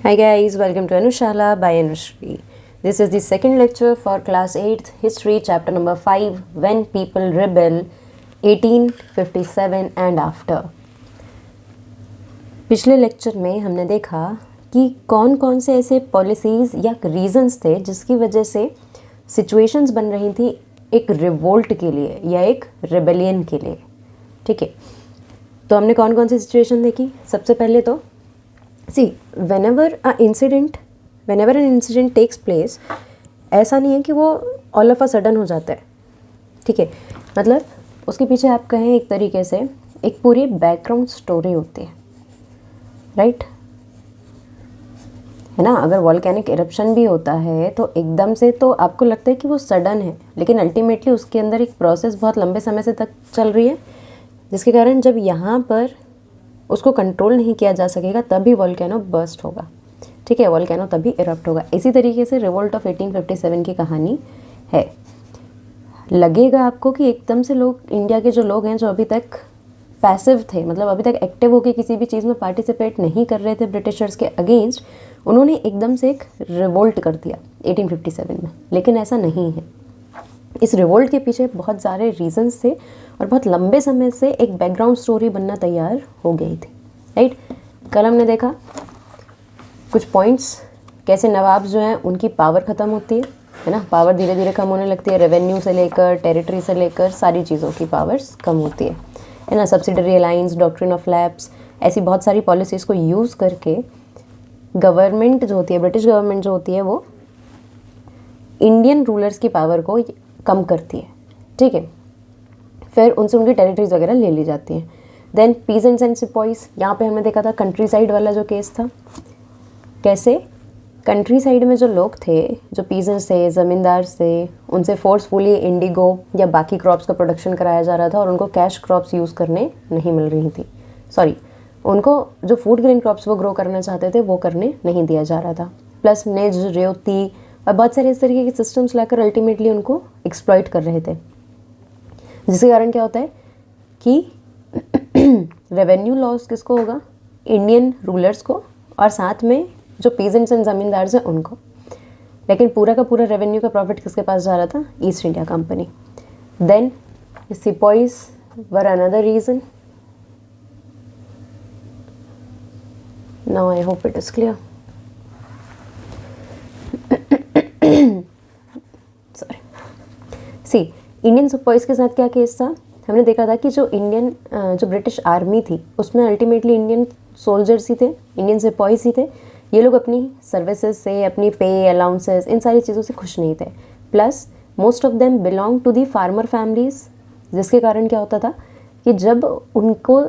Hi guys, welcome to Anushala by Anushri. This is the second lecture for class 8th history chapter number 5 When People Rebel 1857 and After. पिछले lecture में हमने देखा कि कौन कौन से ऐसे पॉलिसीज़ या रीजंस थे जिसकी वजह से सिचुएशंस बन रही थी एक रिवोल्ट के लिए या एक रेबेलियन के लिए। ठीक है, तो हमने कौन कौन सी सिचुएशन देखी। सबसे पहले तो whenever an incident takes place, ऐसा नहीं है कि वो ऑल ऑफ अ सडन हो जाता है। ठीक है, मतलब उसके पीछे आप कहें एक तरीके से एक पूरी बैकग्राउंड स्टोरी होती है, राइट? है ना। अगर वॉल्केनिक इरप्शन भी होता है तो एकदम से तो आपको लगता है कि वो सडन है, लेकिन अल्टीमेटली उसके अंदर एक प्रोसेस बहुत लंबे समय से तक चल रही है, जिसके कारण जब यहाँ पर उसको कंट्रोल नहीं किया जा सकेगा तभी वॉल्केनो बर्स्ट होगा। ठीक है, वॉल्केनो तभी इरप्ट होगा। इसी तरीके से रिवोल्ट ऑफ 1857 की कहानी है। लगेगा आपको कि एकदम से लोग, इंडिया के जो लोग हैं जो अभी तक पैसिव थे, मतलब अभी तक एक्टिव होकर किसी भी चीज़ में पार्टिसिपेट नहीं कर रहे थे ब्रिटिशर्स के अगेंस्ट, उन्होंने एकदम से एक रिवोल्ट कर दिया 1857 में, लेकिन ऐसा नहीं है। इस रिवोल्ट के पीछे बहुत सारे रीजंस थे और बहुत लंबे समय से एक बैकग्राउंड स्टोरी बनना तैयार हो गई थी, राइट? कल हमने देखा कुछ पॉइंट्स, कैसे नवाब जो हैं उनकी पावर ख़त्म होती है ना, पावर धीरे धीरे कम होने लगती है। रेवेन्यू से लेकर टेरिटरी से लेकर सारी चीज़ों की पावर्स कम होती है ना। Subsidiary alliance, doctrine of lapse, ऐसी बहुत सारी पॉलिसीज़ को यूज़ करके गवर्नमेंट जो होती है, ब्रिटिश गवर्नमेंट जो होती है, वो इंडियन रूलर्स की पावर को कम करती है। ठीक है, फिर उनसे उनकी टेरिटरीज वगैरह ले ली जाती हैं। देन पीजेंट्स एंड सिपॉइस, यहाँ पे हमने देखा था कंट्री साइड वाला जो केस था, कैसे कंट्री साइड में जो लोग थे, जो पीजेंट्स थे, ज़मींदार थे, उनसे फोर्सफुली इंडिगो या बाकी क्रॉप्स का प्रोडक्शन कराया जा रहा था और उनको कैश क्रॉप्स यूज़ करने नहीं मिल रही थी। उनको जो फूड ग्रेन क्रॉप्स वो ग्रो करना चाहते थे वो करने नहीं दिया जा रहा था। प्लस नेज, रेवती और बहुत सारे इस तरीके के सिस्टम्स लाकर अल्टीमेटली उनको एक्सप्लॉइट कर रहे थे, जिसके कारण क्या होता है कि रेवेन्यू लॉस किसको होगा? इंडियन रूलर्स को, और साथ में जो पीजेंट्स एंड ज़मींदार हैं उनको। लेकिन पूरा का पूरा रेवेन्यू का प्रॉफिट किसके पास जा रहा था? East India Company. Then sepoys were another reason. Now I hope it is clear. Indian sepoys के साथ क्या केस था? हमने देखा था कि जो ब्रिटिश आर्मी थी उसमें अल्टीमेटली इंडियन सोल्जर्स ही थे, इंडियन सिपॉइज ही थे। ये लोग अपनी सर्विसेज से, अपनी पे, अलाउंसेस, इन सारी चीज़ों से खुश नहीं थे। Plus most of them belong to the farmer families, जिसके कारण क्या होता था कि जब उनको,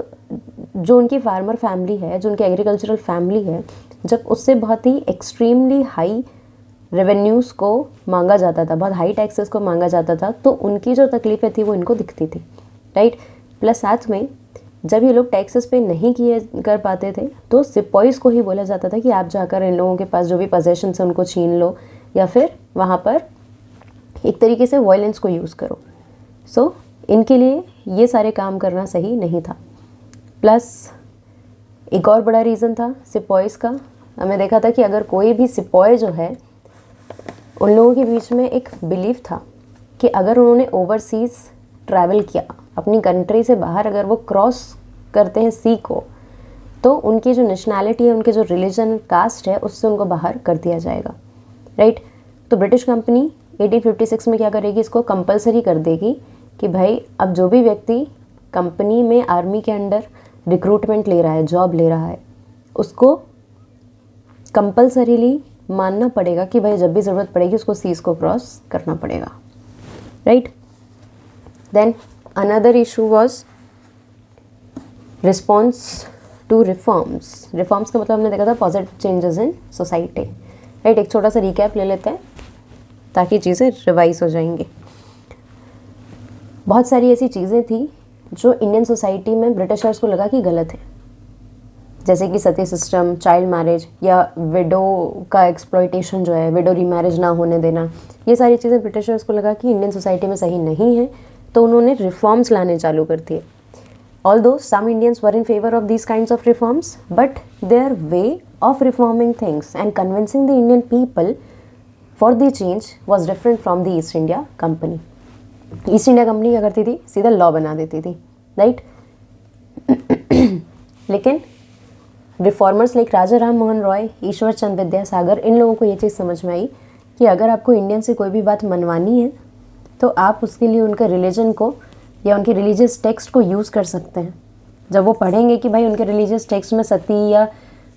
जो उनकी फार्मर फैमिली है, जो उनकी एग्रीकल्चरल फैमिली है, जब उससे बहुत ही एक्सट्रीमली हाई रेवेन्यूज़ को मांगा जाता था, बहुत हाई टैक्सेस को मांगा जाता था, तो उनकी जो तकलीफ़ें थी वो इनको दिखती थी, राइट? प्लस साथ में जब ये लोग टैक्सेस पे नहीं किए कर पाते थे तो सिपॉइज को ही बोला जाता था कि आप जाकर इन लोगों के पास जो भी पोजेशंस है उनको छीन लो, या फिर वहाँ पर एक तरीके से वायलेंस को यूज़ करो। सो इनके लिए ये सारे काम करना सही नहीं था। प्लस एक और बड़ा रीज़न था सिपॉइज का। हमें देखा था कि अगर कोई भी सिपॉय जो है, उन लोगों के बीच में एक बिलीफ था कि अगर उन्होंने ओवरसीज़ ट्रैवल किया, अपनी कंट्री से बाहर अगर वो क्रॉस करते हैं सी को, तो उनकी जो नेशनैलिटी है, उनके जो रिलीजन, कास्ट है, उससे उनको बाहर कर दिया जाएगा, राइट? तो ब्रिटिश कंपनी 1856 में क्या करेगी? इसको कंपलसरी कर देगी कि भाई अब जो भी व्यक्ति कंपनी में आर्मी के अंडर रिक्रूटमेंट ले रहा है, जॉब ले रहा है, उसको कंपलसरीली मानना पड़ेगा कि भाई जब भी ज़रूरत पड़ेगी उसको सीज को क्रॉस करना पड़ेगा, right? Then another issue was response to reforms. Reforms का मतलब हमने देखा था positive changes in society, right? एक छोटा सा रिकैप ले लेते हैं ताकि चीज़ें रिवाइज हो जाएंगी। बहुत सारी ऐसी चीज़ें थी जो इंडियन सोसाइटी में ब्रिटिशर्स को लगा कि गलत है, जैसे कि सती सिस्टम, चाइल्ड मैरिज, या विडो का एक्सप्लॉइटेशन जो है, विडो रीमैरिज ना होने देना। ये सारी चीज़ें ब्रिटिशर्स को लगा कि इंडियन सोसाइटी में सही नहीं है, तो उन्होंने रिफॉर्म्स लाने चालू कर दिए। Although some Indians were in favor of these kinds of reforms, but their way of reforming things and convincing the Indian people for the change was different from the East India Company. East India company क्या करती थी, सीधा law बना देती थी, right. लेकिन reformers like राजा राम मोहन रॉय, ईश्वर चंद विद्यासागर, इन लोगों को ये चीज़ समझ में आई कि अगर आपको इंडियन से कोई भी बात मनवानी है तो आप उसके लिए उनके रिलीजन को या उनके रिलीजियस टेक्स्ट को यूज़ कर सकते हैं। जब वो पढ़ेंगे कि भाई उनके रिलीजियस टेक्स्ट में सती या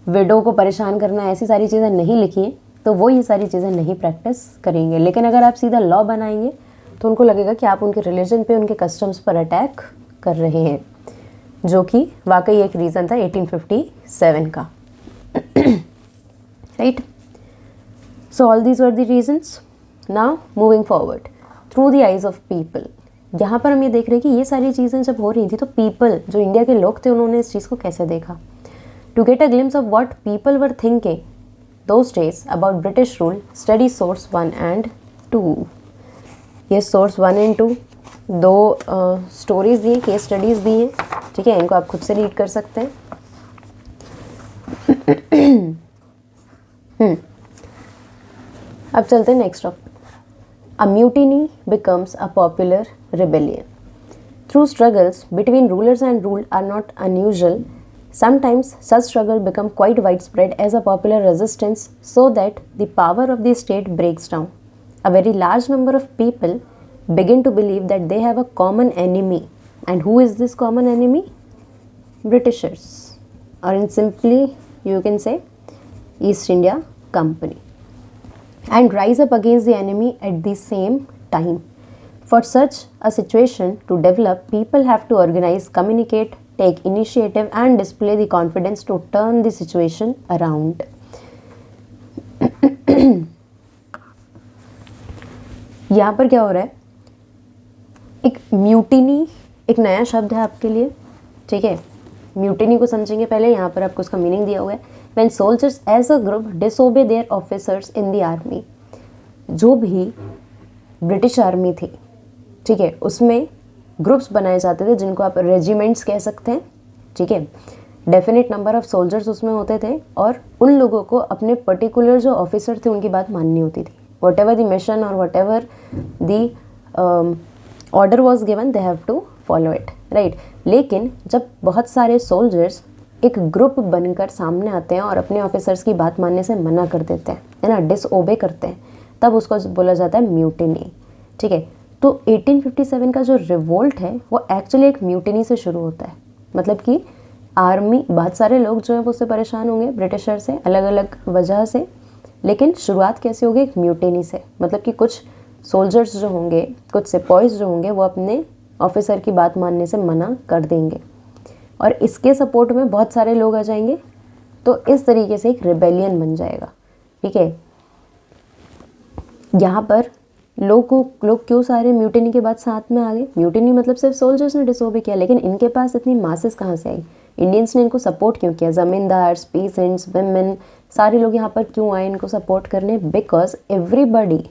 विडो को परेशान करना ऐसी सारी चीज़ें नहीं लिखी हैं, तो वो ये सारी चीज़ें नहीं प्रैक्टिस करेंगे। लेकिन अगर आप सीधा लॉ बनाएंगे तो उनको लगेगा कि आप उनके रिलीजन पे, उनके कस्टम्स पर अटैक कर रहे हैं, जो कि वाकई एक रीज़न था 1857 का, right. So all these were the reasons. Now moving forward through the eyes of people. यहाँ पर हम ये देख रहे हैं कि ये सारी चीज़ें जब हो रही थी तो पीपल, जो इंडिया के लोग थे, उन्होंने इस चीज़ को कैसे देखा। To get a glimpse of what people were thinking those days about British rule, study source 1 and 2। ये सोर्स 1 and 2 दो स्टोरीज दी हैं, केस स्टडीज़ दी हैं, ठीक है। इनको आप खुद से रीड कर सकते हैं। अब चलते हैं next topic. A mutiny becomes a popular rebellion. Through struggles between rulers and ruled are not unusual. Sometimes such struggle become quite widespread as a popular resistance so that the power of the state breaks down. A very large number of people begin to believe that they have a common enemy. And who is this common enemy? Britishers. Or in simply you can say East India Company. And rise up against the enemy at the same time. For such a situation to develop, people have to organize, communicate, take initiative and display the confidence to turn the situation around. यहाँ पर क्या हो रहा है, एक mutiny एक नया शब्द है आपके लिए, ठीक है। म्यूटिनी को समझेंगे पहले, यहाँ पर आपको उसका मीनिंग दिया हुआ है। When soldiers as a group disobey their officers in the army, जो भी ब्रिटिश आर्मी थी, ठीक है, उसमें ग्रुप्स बनाए जाते थे जिनको आप रेजिमेंट्स कह सकते हैं, ठीक है। डेफिनेट नंबर ऑफ सोल्जर्स उसमें होते थे और उन लोगों को अपने पर्टिकुलर जो ऑफिसर थे उनकी बात माननी होती थी। वट एवर द मिशन और whatever the order was given they have to follow it, right. लेकिन जब बहुत सारे सोल्जर्स एक ग्रुप बनकर सामने आते हैं और अपने ऑफिसर्स की बात मानने से मना कर देते हैं, है ना, डिसओबे करते हैं, तब उसको बोला जाता है म्यूटिनी, ठीक है। तो 1857 का जो रिवोल्ट है वो एक्चुअली एक म्यूटिनी से शुरू होता है। मतलब कि आर्मी, बहुत सारे लोग जो हैं वो उससे परेशान होंगे ब्रिटिशर से अलग अलग वजह से, लेकिन शुरुआत कैसे होगी, एक म्यूटिनी से। मतलब कि कुछ सोल्जर्स जो होंगे, कुछ सिपाहीज जो होंगे, वो अपने ऑफिसर की बात मानने से मना कर देंगे और इसके सपोर्ट में बहुत सारे लोग आ जाएंगे, तो इस तरीके से एक रिबेलियन बन जाएगा, ठीक है। यहाँ पर लोग क्यों सारे म्यूटिनी के बाद साथ में आ गए। म्यूटिनी मतलब सिर्फ सोल्जर्स ने डिसओबे किया, लेकिन इनके पास इतनी मासेस कहाँ से आई, इंडियंस ने इनको सपोर्ट क्यों किया, ज़मींदार्स, पीसेंट्स, वुमेन, सारे लोग यहाँ पर क्यों आए इनको सपोर्ट करने, because everybody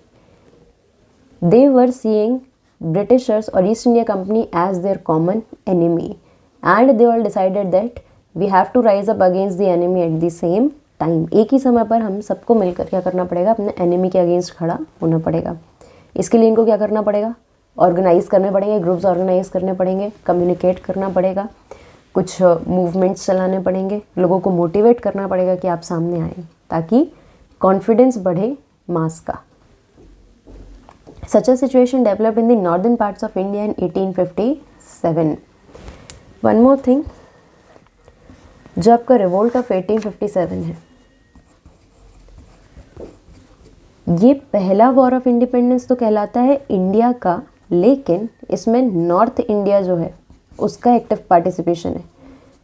they were seeing Britishers और east India company as their common enemy and they all decided that we have to rise up against the enemy at the same time। एक ही समय पर हम सबको मिलकर क्या करना पड़ेगा, अपने एनिमी के अगेंस्ट खड़ा होना पड़ेगा। इसके लिए इनको क्या करना पड़ेगा, ऑर्गेनाइज करने पड़ेंगे, ग्रुप्स ऑर्गेनाइज करने पड़ेंगे, कम्युनिकेट करना पड़ेगा, कुछ मूवमेंट्स चलाने पड़ेंगे, लोगों को मोटिवेट करना पड़ेगा कि आप सामने आए, ताकि कॉन्फिडेंस बढ़े मास का। Such a situation developed in the northern parts of India in 1857। One more thing, जो आपका रिवोल्ट ऑफ 1857 है, ये पहला वॉर ऑफ इंडिपेंडेंस तो कहलाता है इंडिया का, लेकिन इसमें नॉर्थ इंडिया जो है उसका एक्टिव पार्टिसिपेशन है,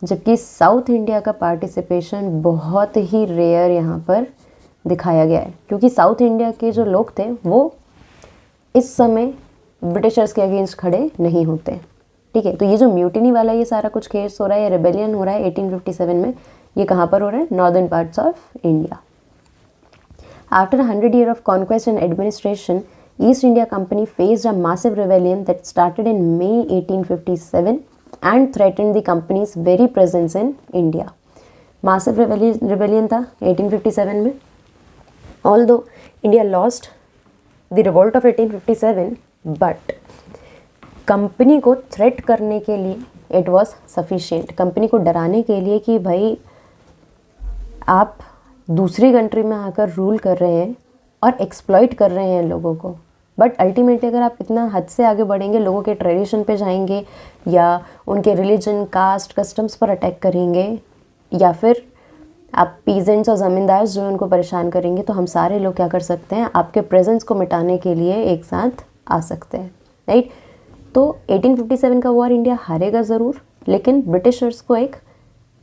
जबकि साउथ इंडिया का पार्टिसिपेशन बहुत ही रेयर यहाँ पर दिखाया गया है, क्योंकि साउथ इंडिया के जो लोग थे वो इस समय ब्रिटिशर्स के अगेंस्ट खड़े नहीं होते, ठीक है। तो ये जो म्यूटिनी वाला ये सारा कुछ केस हो रहा है, रिबेलियन हो रहा है 1857 में, ये कहाँ पर हो रहा है, northern parts of India. After 100 years of conquest and administration, East India Company faced a massive rebellion that started in May 1857 and threatened the company's very presence in India. Massive rebellion था 1857 में. Although India lost the revolt of 1857, but company को threat करने के लिए it was sufficient. Company को डराने के लिए कि भाई आप दूसरी कंट्री में आकर रूल कर रहे हैं और एक्सप्लॉइट कर रहे हैं लोगों को. बट अल्टीमेटली अगर आप इतना हद से आगे बढ़ेंगे, लोगों के ट्रेडिशन पे जाएंगे या उनके रिलीजन, कास्ट, कस्टम्स पर अटैक करेंगे, या फिर आप पीजेंट्स और ज़मींदार जो उनको परेशान करेंगे, तो हम सारे लोग क्या कर सकते हैं, आपके प्रेजेंस को मिटाने के लिए एक साथ आ सकते हैं. राइट. तो 1857 का वॉर इंडिया हारेगा ज़रूर, लेकिन ब्रिटिशर्स को एक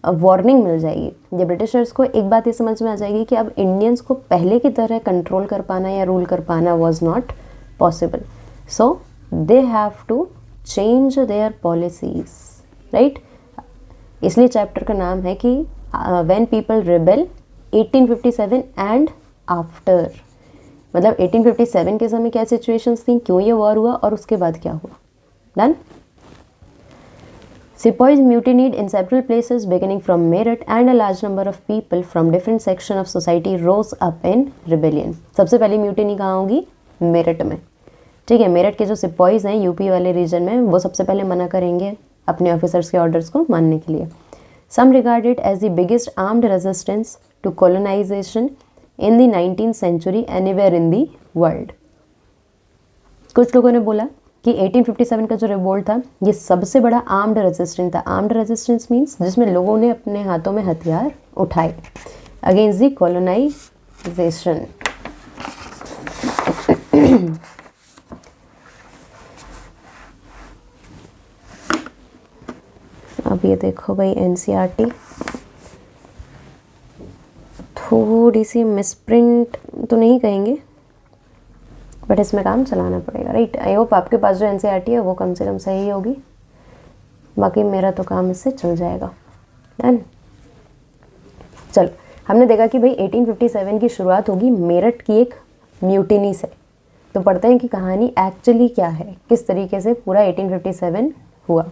वार्निंग मिल जाएगी. ये ब्रिटिशर्स को एक बात ये समझ में आ जाएगी कि अब इंडियंस को पहले की तरह कंट्रोल कर पाना या रूल कर पाना was not possible. So they have to change their policies. Right. इसलिए चैप्टर का नाम है कि when people rebel 1857 and after. मतलब 1857 के समय क्या सिचुएशंस थी, क्यों ये वॉर हुआ और उसके बाद क्या हुआ. Done. Sepoys mutinied in several places beginning from Meerut, and a large number of people from different sections of society rose up in rebellion. सबसे पहली म्यूटिनी कहाँ होगी, मेरठ में. ठीक है. मेरठ के जो सिपॉइज हैं यूपी वाले रीजन में, वो सबसे पहले मना करेंगे अपने ऑफिसर्स के ऑर्डर्स को मानने के लिए. Some regard it as the biggest armed resistance to colonization in the 19th century anywhere in the world. कुछ लोगों ने बोला कि 1857 का जो रिवोल्ट था ये सबसे बड़ा आर्म्ड रेजिस्टेंस था. आर्म्ड रेजिस्टेंस मीन्स जिसमें लोगों ने अपने हाथों में हथियार उठाए अगेंस्ट द कॉलोनाइजेशन. अब ये देखो भाई एनसीईआरटी थोड़ी सी मिसप्रिंट तो नहीं कहेंगे, बट इसमें काम चलाना पड़ेगा. राइट. आई होप आपके पास जो एनसीईआरटी है वो कम से कम सही होगी, बाकी मेरा तो काम इससे चल जाएगा. डन. चलो, हमने देखा कि भाई 1857 की शुरुआत होगी मेरठ की एक म्यूटिनी से. तो पढ़ते हैं कि कहानी एक्चुअली क्या है, किस तरीके से पूरा 1857 हुआ.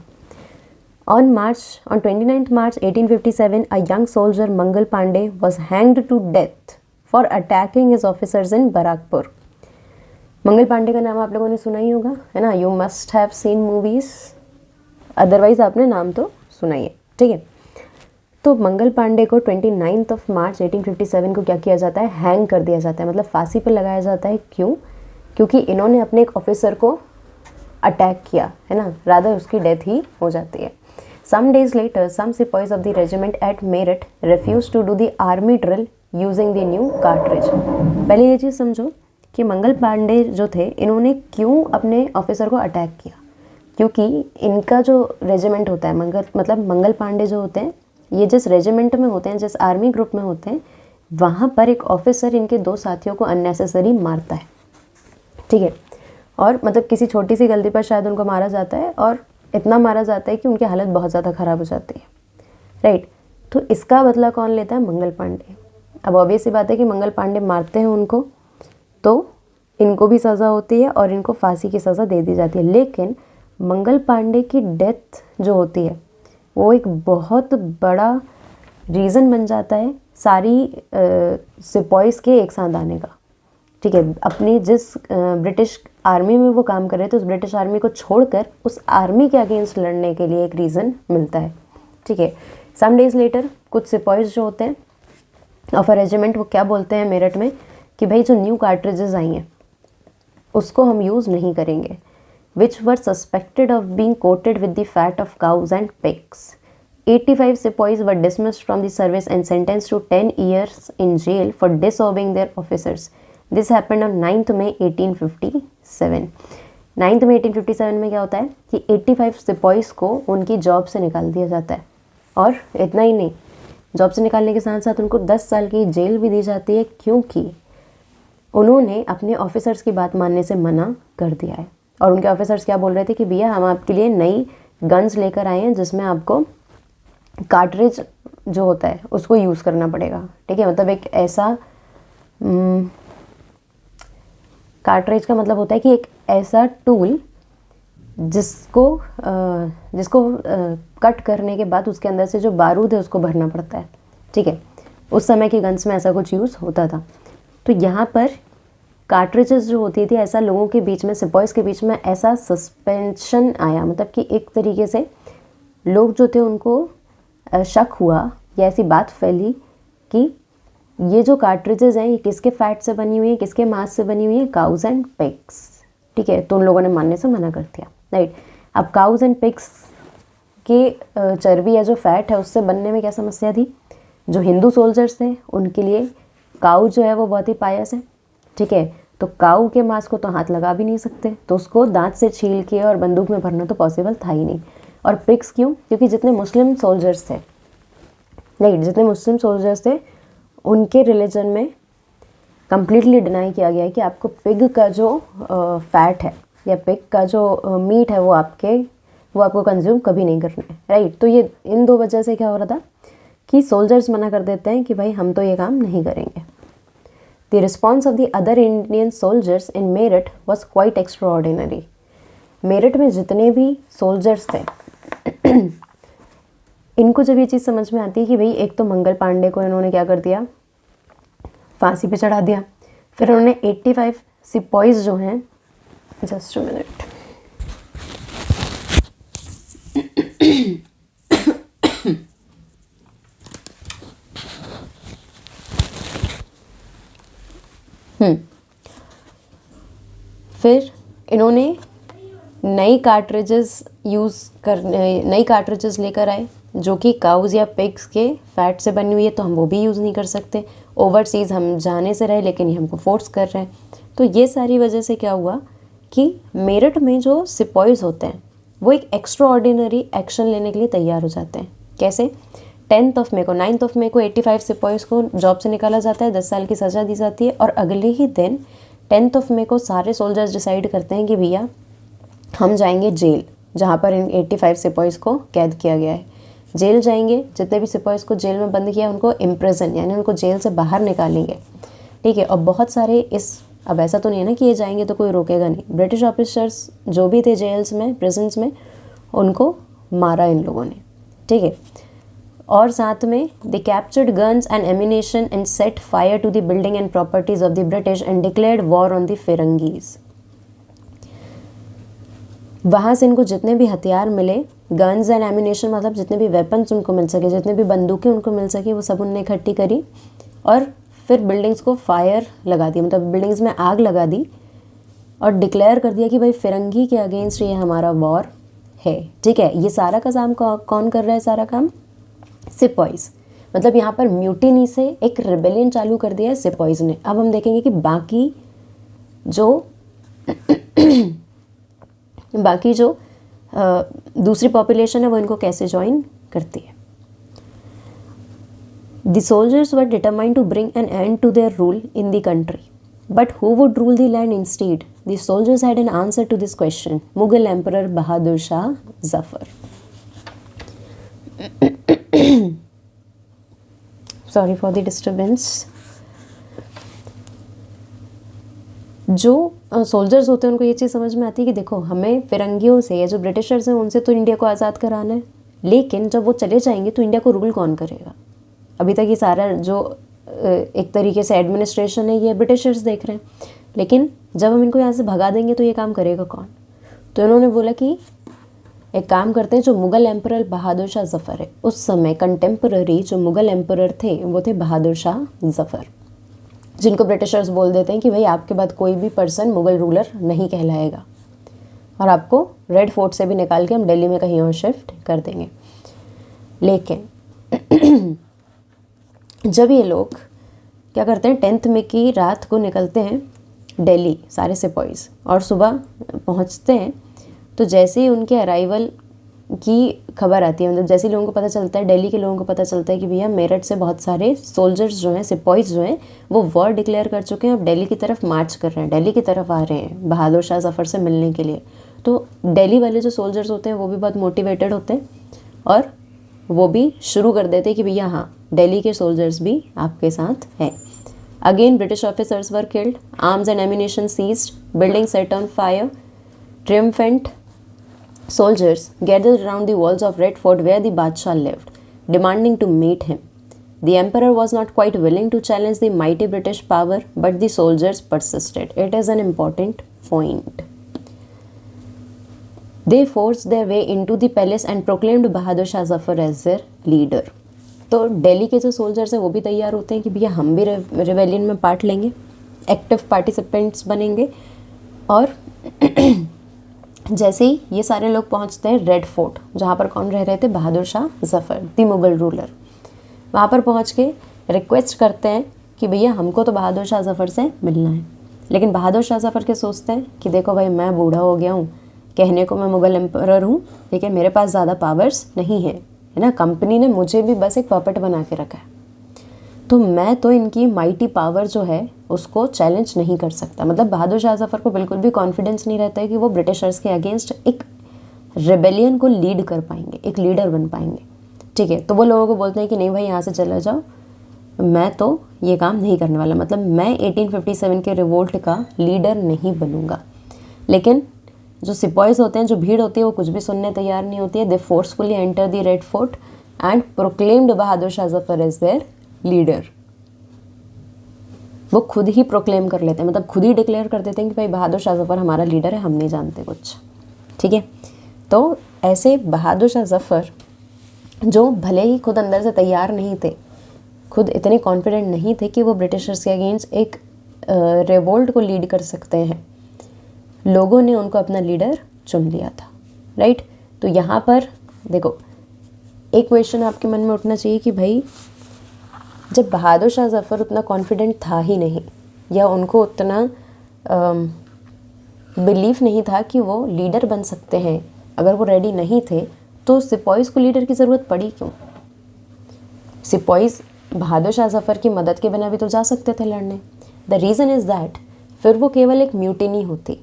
On 29th March 1857, a young soldier Mangal Pandey was hanged to death for attacking his officers in Barakpur. Mangal Pandey का नाम आप लोगों ने सुना ही होगा, है ना. You must have seen movies, otherwise आपने नाम तो सुना ही है. ठीक है. तो मंगल पांडे को 29 मार्च 1857 को क्या किया जाता है, हैंग कर दिया जाता है, मतलब फांसी पर लगाया जाता है. क्यों? क्योंकि इन्होंने अपने एक ऑफिसर को अटैक किया, है ना. रादर उसकी डेथ ही हो जाती है. Some days later, some sepoys of the regiment at Meerut refused to do the army drill using the new cartridge. पहले ये चीज़ समझो कि मंगल पांडे जो थे, इन्होंने क्यों अपने ऑफिसर को अटैक किया. क्योंकि इनका जो रेजिमेंट होता है, मंगल पांडे जो होते हैं, ये जिस रेजिमेंट में होते हैं, जिस आर्मी ग्रुप में होते हैं, वहाँ पर एक ऑफिसर इनके 2 साथियों को अननेसेसरी मारता है. ठीक है. और मतलब किसी छोटी सी गलती पर शायद उनको मारा जाता है, और इतना मारा जाता है कि उनकी हालत बहुत ज़्यादा ख़राब हो जाती है. राइट. तो इसका बदला कौन लेता है, मंगल पांडे. अब ऑब्वियस सी बात है कि मंगल पांडे मारते हैं उनको, तो इनको भी सज़ा होती है और इनको फांसी की सज़ा दे दी जाती है. लेकिन मंगल पांडे की डेथ जो होती है वो एक बहुत बड़ा रीज़न बन जाता है सारी सिपॉइस के एक साथ आने का. ठीक है. अपनी जिस ब्रिटिश आर्मी में वो काम कर रहे थे, उस ब्रिटिश आर्मी को छोड़कर उस आर्मी के अगेंस्ट लड़ने के लिए एक रीज़न मिलता है. ठीक है. सम डेज लेटर कुछ सिपॉइज जो होते हैं ऑफ अ रेजिमेंट, वो क्या बोलते हैं मेरठ में कि भाई जो न्यू कार्ट्रिजेज आई हैं उसको हम यूज़ नहीं करेंगे, which were suspected of being coated with the fat of cows and pigs. 85 sepoys were dismissed from the service and sentenced to 10 years in jail for disobeying their officers. This happened on 9th May 1857. 9th May 1857 में क्या होता है कि 85 सिपॉइस को उनकी job से निकाल दिया जाता है. और इतना ही नहीं, जॉब से निकालने के साथ साथ उनको 10 साल की जेल भी दी जाती है, क्योंकि उन्होंने अपने ऑफिसर्स की बात मानने से मना कर दिया है. और उनके ऑफिसर्स क्या बोल रहे थे कि भैया हम आपके लिए नई गन्स लेकर आए हैं जिसमें आपको कार्ट्रिज जो होता है उसको यूज़ करना पड़ेगा. ठीक है. मतलब एक ऐसा कार्ट्रिज का मतलब होता है कि एक ऐसा टूल जिसको कट करने के बाद उसके अंदर से जो बारूद है उसको भरना पड़ता है, ठीक है। उस समय की गन्स में ऐसा कुछ यूज़ होता था। तो यहाँ पर कार्ट्रिजेस जो होती थी, ऐसा लोगों के बीच में, सिपॉइस के बीच में ऐसा सस्पेंशन आया, मतलब कि एक तरीके से लोग जो थे उनको शक हुआ या ऐसी बात फैली कि ये जो कार्ट्रिजेस हैं ये किसके फैट से बनी हुई है, किसके मांस से बनी हुई है, काउज एंड पिग्स, ठीक है। तो उन लोगों ने मानने से मना कर दिया, राइट। अब काउज एंड पिग्स के चर्बी या जो फैट है उससे बनने में क्या समस्या थी, जो हिंदू सोल्जर्स थे उनके लिए काऊ जो है वो बहुत ही पायस है, ठीक है। तो काऊ के मांस को तो हाथ लगा भी नहीं सकते, तो उसको दांत से छील के और बंदूक में भरना तो पॉसिबल था ही नहीं। और पिग्स क्यों, क्योंकि जितने मुस्लिम सोल्जर्स थे, राइट, जितने मुस्लिम सोल्जर्स थे उनके रिलीजन में कम्प्लीटली डिनाई किया गया है कि आपको पिग का जो फैट है या पिग का जो मीट है वो आपको कंज्यूम कभी नहीं करना है, राइट। तो ये इन दो वजह से क्या हो रहा था कि सोल्जर्स मना कर देते हैं कि भाई हम तो ये काम नहीं करेंगे। The response of the other Indian soldiers in Meerut was quite extraordinary. Meerut में जितने भी सोल्जर्स थे इनको जब ये चीज़ समझ में आती है कि भाई एक तो मंगल पांडे को इन्होंने क्या कर दिया, फांसी पे चढ़ा दिया, फिर उन्होंने 85 सिपॉइज जो हैं, जस्ट अ मिनट, फिर इन्होंने नई कार्ट्रिजेस लेकर आए जो कि काउज या पिग्स के फैट से बनी हुई है, तो हम वो भी यूज़ नहीं कर सकते। ओवरसीज़ हम जाने से रहे लेकिन ये हमको फोर्स कर रहे हैं। तो ये सारी वजह से क्या हुआ कि मेरठ में जो सिपॉइज होते हैं वो एक एक्स्ट्रा ऑर्डिनरी एक्शन लेने के लिए तैयार हो जाते हैं। कैसे? 9th मई को 85 सिपॉइज को जॉब से निकाला जाता है, 10 साल की सज़ा दी जाती है। और अगले ही दिन 10th मई को सारे सोल्जर्स डिसाइड करते हैं कि भैया हम जाएंगे जेल, जहाँ पर इन 85 सिपॉइज को कैद किया गया है। जेल जाएंगे, जितने भी सिपॉइज को जेल में बंद किया उनको इम्प्रिजन यानी उनको जेल से बाहर निकालेंगे, ठीक है। और बहुत सारे अब ऐसा तो नहीं है ना कि ये जाएंगे तो कोई रोकेगा नहीं। ब्रिटिश ऑफिसर्स जो भी थे जेल्स में, प्रिजन्स में, उनको मारा इन लोगों ने, ठीक है। और साथ में they captured guns and ammunition and set fire to the building and properties of the British and declared war on the firangis. वहाँ से इनको जितने भी हथियार मिले, गन्स एंड एमिनेशन मतलब जितने भी वेपन्स उनको मिल सके, जितने भी बंदूकें उनको मिल सकी, वो सब उनने इकट्ठी करी और फिर बिल्डिंग्स को फायर लगा दिया, मतलब बिल्डिंग्स में आग लगा दी और डिक्लेयर कर दिया कि भाई फिरंगी के अगेंस्ट ये हमारा वॉर है, ठीक है। ये सारा का काम कौन कर रहा है? सारा काम सिपॉइज। मतलब यहाँ पर म्यूटिनी से एक रिबेलियन चालू कर दिया है सिपॉइज ने। अब हम देखेंगे कि बाकी जो दूसरी पॉपुलेशन है वो इनको कैसे ज्वाइन करती है। The soldiers were determined to bring an end to their rule in the country. But who would rule the land instead? The soldiers had an answer to this question. Mughal Emperor Bahadur Shah Zafar. Sorry for the disturbance. जो soldiers होते हैं उनको ये चीज़ समझ में आती है कि देखो हमें फिरंगियों से या जो ब्रिटिशर्स हैं उनसे तो इंडिया को आज़ाद कराना है, लेकिन जब वो चले जाएंगे तो इंडिया को रूल कौन करेगा? अभी तक ये सारा जो एक तरीके से एडमिनिस्ट्रेशन है ये ब्रिटिशर्स देख रहे हैं, लेकिन जब हम इनको यहाँ से भगा देंगे तो ये काम करेगा कौन? तो इन्होंने बोला कि एक काम करते हैं, जो मुग़ल एम्परर बहादुर शाह ज़फ़र है, उस समय कंटेम्पररी जो मुग़ल एम्परर थे वो थे बहादुर शाह ज़फ़र, जिनको ब्रिटिशर्स बोल देते हैं कि भाई आपके बाद कोई भी पर्सन मुग़ल रूलर नहीं कहलाएगा और आपको रेड फोर्ट से भी निकाल के हम दिल्ली में कहीं और शिफ्ट कर देंगे। लेकिन जब ये लोग क्या करते हैं, 10th मई की रात को निकलते हैं दिल्ली सारे सिपॉइज और सुबह पहुंचते हैं, तो जैसे ही उनके अराइवल की खबर आती है, मतलब जैसे ही लोगों को पता चलता है, दिल्ली के लोगों को पता चलता है कि भैया मेरठ से बहुत सारे सोल्जर्स जो हैं, सिपॉइज जो हैं, वो वॉर डिक्लेयर कर चुके हैं, अब दिल्ली की तरफ मार्च कर रहे हैं, दिल्ली की तरफ आ रहे हैं बहादुर शाह ज़फ़र से मिलने के लिए। तो दिल्ली वाले जो सोल्जर्स होते हैं वो भी बहुत मोटिवेटेड होते हैं और वो भी शुरू कर देते हैं कि भैया हाँ दिल्ली के सोल्जर्स भी आपके साथ हैं। Again British officers were killed, arms and ammunition seized, building set on fire, triumphant Soldiers gathered around the walls of Red Fort where the Badshah lived, demanding to meet him. The emperor was not quite willing to challenge the mighty British power, but the soldiers persisted. It is an important point. They forced their way into the palace and proclaimed Bahadur Shah Zafar as their leader. तो दिल्ली के जो soldiers हैं वो भी तैयार होते हैं कि भैया हम भी रिवेलियन में पार्ट लेंगे, एक्टिव पार्टिसिपेंट्स बनेंगे। और जैसे ही ये सारे लोग पहुंचते हैं रेड फोर्ट, जहाँ पर कौन रह रहे थे, बहादुर शाह जफ़र, द मुग़ल रूलर, वहाँ पर पहुँच के रिक्वेस्ट करते हैं कि भैया हमको तो बहादुर शाह जफ़र से मिलना है। लेकिन बहादुर शाह जफ़र के सोचते हैं कि देखो भाई मैं बूढ़ा हो गया हूँ, कहने को मैं मुग़ल एम्परर हूँ लेकिन मेरे पास ज़्यादा पावर्स नहीं है, है ना, कंपनी ने मुझे भी बस एक पपेट बना के रखा है, तो मैं तो इनकी माइटी पावर जो है उसको चैलेंज नहीं कर सकता। मतलब बहादुर शाह जफ़र को बिल्कुल भी कॉन्फिडेंस नहीं रहता है कि वो ब्रिटिशर्स के अगेंस्ट एक रेबेलियन को लीड कर पाएंगे, एक लीडर बन पाएंगे। ठीक है, तो वो लोगों को बोलते हैं कि नहीं भाई यहाँ से चला जाओ, मैं तो ये काम नहीं करने वाला, मतलब मैं 1857 के रिवोल्ट का लीडर नहीं बनूंगा। लेकिन जो सिपाहीज होते हैं, जो भीड़ होती है, वो कुछ भी सुनने तैयार नहीं होती है। They forcefully enter the red fort and proclaimed Bahadur Shah Zafar as their leader. वो खुद ही प्रोक्लेम कर लेते हैं, मतलब खुद ही डिक्लेयर कर देते हैं कि भाई बहादुर शाह जफ़र हमारा लीडर है, हम नहीं जानते कुछ। ठीक है, तो ऐसे बहादुर शाह जफ़र जो भले ही खुद अंदर से तैयार नहीं थे, खुद इतने कॉन्फिडेंट नहीं थे कि वो ब्रिटिशर्स के अगेंस्ट एक रिवोल्ट को लीड कर सकते हैं, लोगों ने उनको अपना लीडर चुन लिया था। राइट, तो यहाँ पर देखो एक क्वेश्चन आपके मन में उठना चाहिए कि भाई जब बहादुर शाह जफ़र उतना कॉन्फिडेंट था ही नहीं, या उनको उतना बिलीफ नहीं था कि वो लीडर बन सकते हैं, अगर वो रेडी नहीं थे, तो सिपाहीज को लीडर की ज़रूरत पड़ी क्यों? सिपाहीज बहादुर शाह जफ़र की मदद के बिना भी तो जा सकते थे लड़ने। द रीज़न इज़ दैट फिर वो केवल एक म्यूटिनी होती,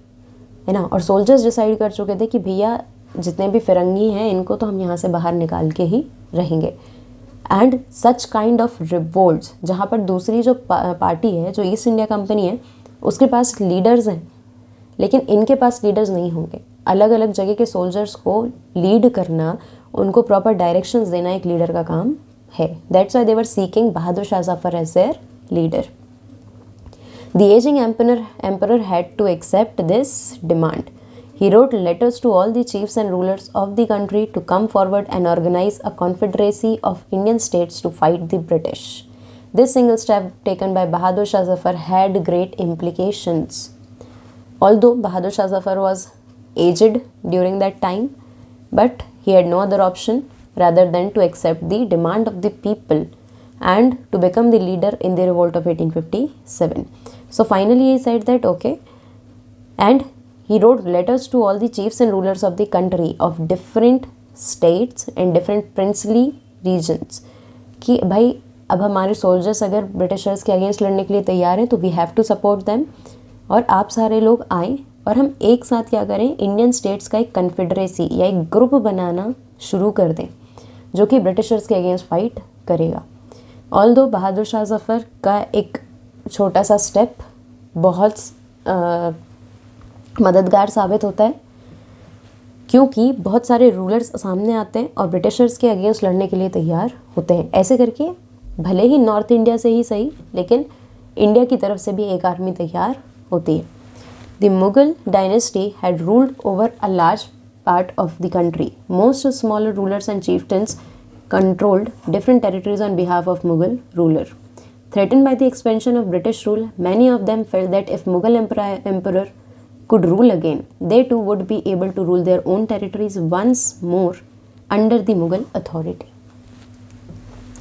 है ना, और सोल्जर्स डिसाइड कर चुके थे कि भैया जितने भी फिरंगी हैं इनको तो हम यहाँ से बाहर निकाल के ही रहेंगे। And such kind of revolts, जहाँ पर दूसरी जो पार्टी है, जो ईस्ट इंडिया कंपनी है, उसके पास लीडर्स हैं लेकिन इनके पास लीडर्स नहीं होंगे। अलग अलग जगह के सोल्जर्स को लीड करना, उनको प्रॉपर डायरेक्शंस देना एक लीडर का काम है। That's why they were seeking Bahadur Shah Zafar as their leader. The aging emperor had to accept this demand. He wrote letters to all the chiefs and rulers of the country to come forward and organize a confederacy of Indian states to fight the British. This single step taken by Bahadur Shah Zafar had great implications. Although Bahadur Shah Zafar was aged during that time, but he had no other option rather than to accept the demand of the people and to become the leader in the revolt of 1857. So finally he said that okay, and he wrote letters to all the chiefs and rulers of the country of different states and different princely regions कि भाई अब हमारे soldiers अगर Britishers के against लड़ने के लिए तैयार हैं तो we have to support them, और आप सारे लोग आएँ और हम एक साथ क्या करें, इंडियन स्टेट्स का एक कन्फेडरेसी या एक ग्रुप बनाना शुरू कर दें जो कि ब्रिटिशर्स के अगेंस्ट फाइट करेगा। ऑल्दो बहादुर शाह जफ़र का एक छोटा सा स्टेप बहुत मददगार साबित होता है, क्योंकि बहुत सारे रूलर्स सामने आते हैं और ब्रिटिशर्स के अगेंस्ट लड़ने के लिए तैयार होते हैं। ऐसे करके भले ही नॉर्थ इंडिया से ही सही, लेकिन इंडिया की तरफ से भी एक आर्मी तैयार होती है। The Mughal dynasty had ruled over a large part of the country. Most smaller rulers and chieftains controlled different territories on behalf of Mughal ruler. Threatened by the expansion of British rule, many of them felt that if Mughal emperor could rule again, they too would be able to rule their own territories once more under the Mughal authority.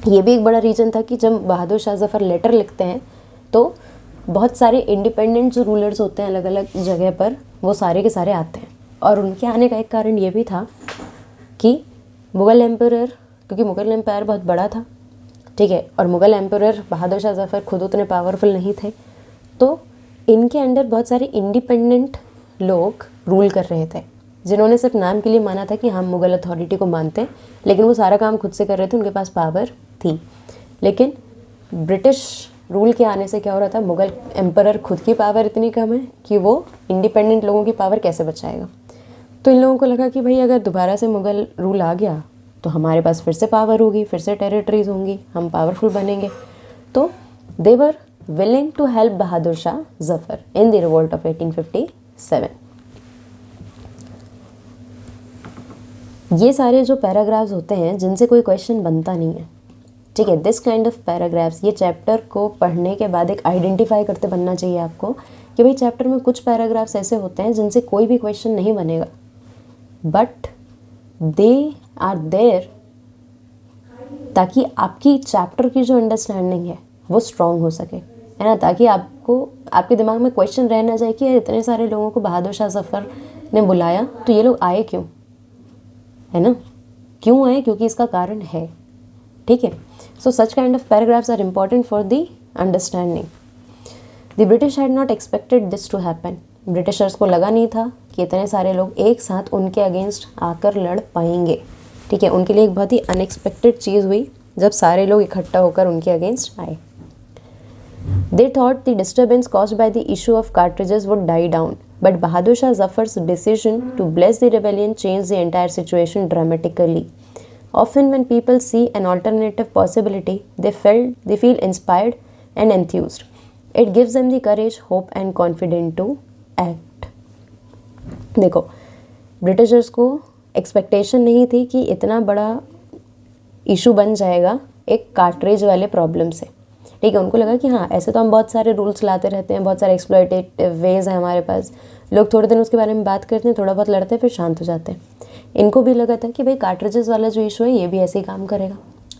ये भी एक बड़ा reason था कि जब बहादुर Shah Zafar letter लिखते हैं तो बहुत सारे इंडिपेंडेंट जो रूलर्स होते हैं अलग अलग जगह पर, वो सारे के सारे आते हैं। और उनके आने का एक कारण ये भी था कि मुग़ल एम्परर, क्योंकि मुग़ल एम्पायर बहुत बड़ा था, ठीक है, और मुग़ल एम्परर बहादुर शाह जफ़र खुद उतने पावरफुल नहीं थे, तो इनके अंडर बहुत सारे इंडिपेंडेंट लोग रूल कर रहे थे जिन्होंने सिर्फ नाम के लिए माना था कि हम मुग़ल अथॉरिटी को मानते हैं, लेकिन वो सारा काम खुद से कर रहे थे, उनके पास पावर थी। लेकिन ब्रिटिश रूल के आने से क्या हो रहा था, मुग़ल एम्परर खुद की पावर इतनी कम है कि वो इंडिपेंडेंट लोगों की पावर कैसे बचाएगा। तो इन लोगों को लगा कि भाई अगर दोबारा से मुग़ल रूल आ गया तो हमारे पास फिर से पावर होगी, फिर से टेरिटरीज होंगी, हम पावरफुल बनेंगे। तो they were willing to help Bahadur Shah Zafar in the revolt of 1857। ये सारे जो पैराग्राफ्स होते हैं जिनसे कोई क्वेश्चन बनता नहीं है, ठीक है, दिस काइंड ऑफ पैराग्राफ्स, ये चैप्टर को पढ़ने के बाद एक आइडेंटिफाई करते बनना चाहिए आपको कि भाई चैप्टर में कुछ पैराग्राफ्स ऐसे होते हैं जिनसे कोई भी क्वेश्चन नहीं बनेगा, बट दे आर देयर ताकि आपकी चैप्टर की जो अंडरस्टैंडिंग है वो स्ट्रॉन्ग हो सके, है ना, ताकि आपको आपके दिमाग में क्वेश्चन रह ना जाए कि यार इतने सारे लोगों को बहादुर शाह जफ़र ने बुलाया तो ये लोग आए क्यों, है ना, क्यों आए, क्योंकि इसका कारण है, ठीक है। So such kind of paragraphs are important for the understanding. The British had not expected this to happen, Britishers को लगा नहीं था कि इतने सारे लोग एक साथ उनके अगेंस्ट आकर लड़ पाएंगे, ठीक है, उनके लिए एक बहुत ही अनएक्सपेक्टेड चीज़ हुई जब सारे लोग इकट्ठा होकर उनके अगेंस्ट आए। They thought the disturbance caused by the issue of cartridges would die down, but Bahadur Shah Zafar's decision to bless the rebellion changed the entire situation dramatically. Often when people see an alternative possibility, they feel inspired and enthused. It gives them the courage, hope and confidence to act. देखो, Britishers को expectation नहीं थी कि इतना बड़ा issue बन जाएगा एक कार्ट्रिज वाले प्रॉब्लम से, ठीक है। उनको लगा कि हाँ, ऐसे तो हम बहुत सारे रूल्स लाते रहते हैं, बहुत सारे एक्सप्लॉयटेटिव वेज हैं हमारे पास, लोग थोड़े दिन उसके बारे में बात करते हैं, थोड़ा बहुत लड़ते हैं, फिर शांत हो जाते हैं। इनको भी लगा था कि भाई कार्ट्रिजेस वाला जो इशू है ये भी ऐसे ही काम करेगा,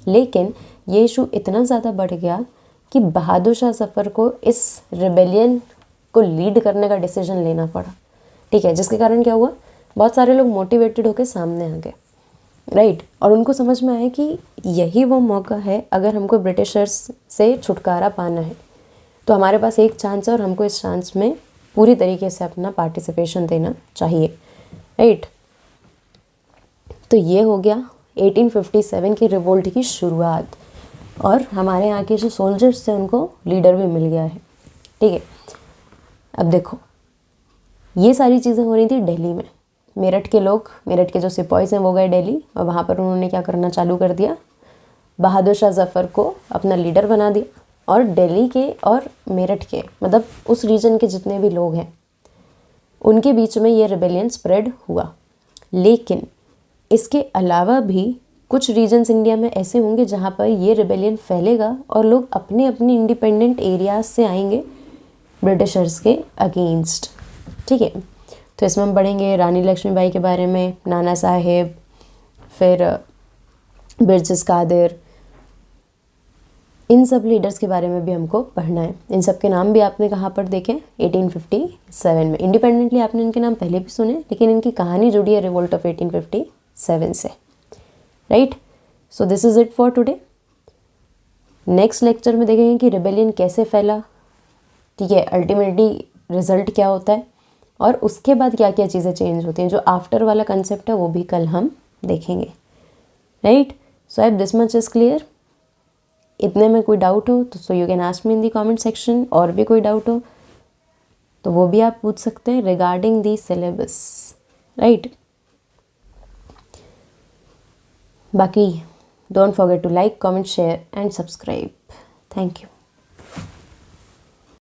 लेकिन ये इशू इतना ज़्यादा बढ़ गया कि बहादुर शाह जफ़र को इस रिबेलियन को लीड करने का डिसीजन लेना पड़ा, ठीक है, जिसके कारण क्या हुआ, बहुत सारे लोग मोटिवेटेड होकर सामने आ गए, राइट, और उनको समझ में आया कि यही वो मौका है, अगर हमको ब्रिटिशर्स से छुटकारा पाना है तो हमारे पास एक चांस है और हमको इस चांस में पूरी तरीके से अपना पार्टिसिपेशन देना चाहिए, राइट। तो ये हो गया 1857 की रिवोल्ट की शुरुआत, और हमारे यहाँ के जो सोल्जर्स थे उनको लीडर भी मिल गया है, ठीक है। अब देखो, ये सारी चीज़ें हो रही थी दिल्ली में, मेरठ के लोग, मेरठ के जो सिपाहीज़ हैं वो गए दिल्ली, और वहाँ पर उन्होंने क्या करना चालू कर दिया, बहादुर शाह जफ़र को अपना लीडर बना दिया, और दिल्ली के और मेरठ के, मतलब उस रीजन के जितने भी लोग हैं उनके बीच में ये रिबेलियन स्प्रेड हुआ। लेकिन इसके अलावा भी कुछ रीजन्स इंडिया में ऐसे होंगे जहाँ पर ये रिबेलियन फैलेगा और लोग अपने अपने इंडिपेंडेंट एरियाज से आएंगे ब्रिटिशर्स के अगेंस्ट, ठीक है। तो इसमें हम पढ़ेंगे रानी लक्ष्मीबाई के बारे में, नाना साहेब, फिर बिरजिस कादिर, इन सब लीडर्स के बारे में भी हमको पढ़ना है। इन सब के नाम भी आपने कहाँ पर देखे, 1857 में। इंडिपेंडेंटली आपने इनके नाम पहले भी सुने, लेकिन इनकी कहानी जुड़ी है रिवोल्ट ऑफ 1857 से, right. So this is it for today. Next lecture में देखेंगे कि रिबेलियन कैसे फैला, ठीक है, अल्टीमेटली रिजल्ट क्या होता है, और उसके बाद क्या क्या चीज़ें चेंज होती हैं, जो आफ्टर वाला कंसेप्ट है वो भी कल हम देखेंगे, right. So I this much is clear. इतने में कोई डाउट हो तो so you can ask me in the comment section, और भी कोई डाउट हो तो वो भी आप पूछ सकते हैं रिगार्डिंग दी सिलेबस, राइट। बाकी don't forget to like, comment, share and subscribe. Thank you.